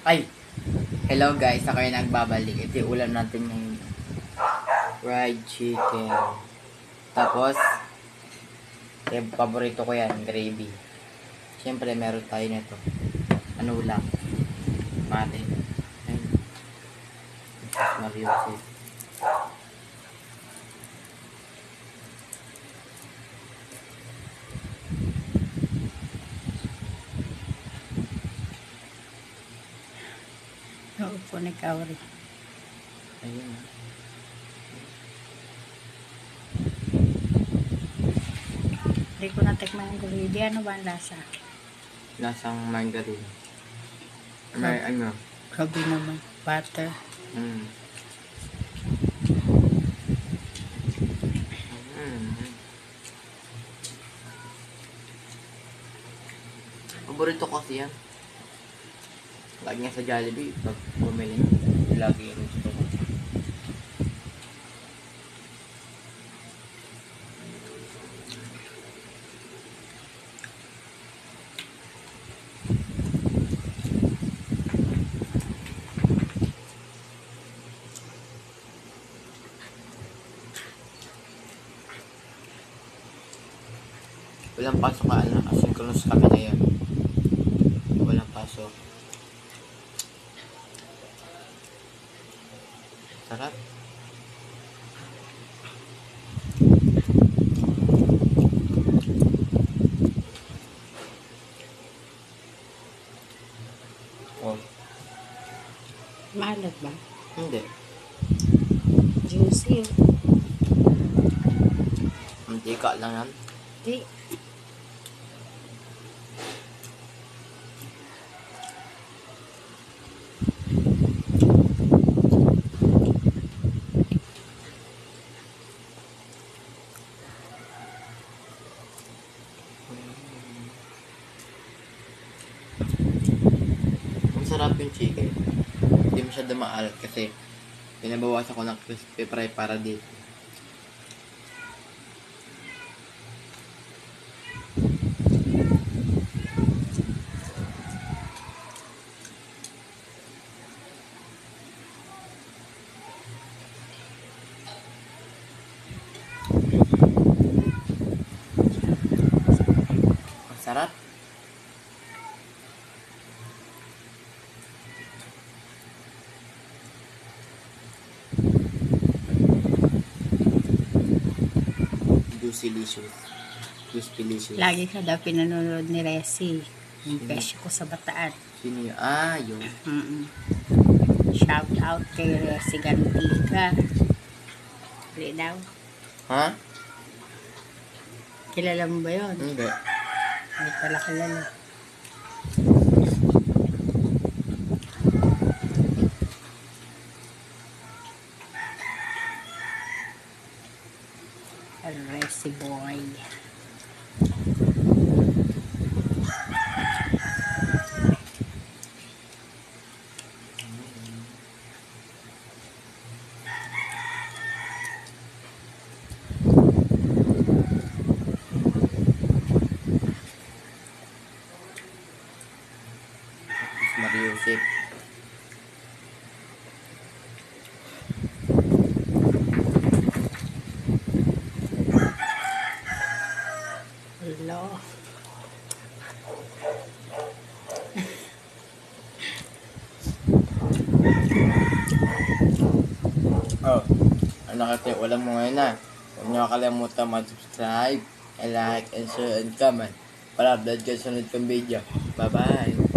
Ay! Hello guys, ako yung nagbabalik. Ito yung ulam natin ngayon. Fried chicken. Tapos, yung paborito ko yan, gravy. Siyempre, meron tayo nito. Ano lang? Mate. Ayun. Jesus Mariosip. Oo po, nagkawari. Ayun. Hindi ko natikman yung gulidi. Ano ba ang lasa? Lasang margarine. May ano? Grabe naman. Butter. Mm. Paborito ko kasi yan. Lagi nga sa Jollibee, pag bumili, lagi yung gusto ko. Walang pasok ka, asynchronous kami na yan. Walang pasok. Sarap. Oh, Maalat ba? hindi. Juicy. Mantika lang yan. Di. Ang sarap yung chicken. Hindi masyado maalat kasi pinabawasan ko ng crispy fry para dito. Ang sarap. Juicy-licious. Crispy-licious. Lagi ka daw pinanonood ni Resi. Yung pesyo ko sa Bataan. Sino yun? Ah, yun. Shout out kay Resi Gantiga. Hindi daw. Ha? Kilala mo ba yun? Hindi. Hindi pala kilala. Resi boy. Mariosip. Hello. Oh, ano kasi ulam mo ngayon na? Huwag niyo kakalimutan mag-subscribe, like, and share, and comment para update kayo sa sunod kong video. Bye-bye!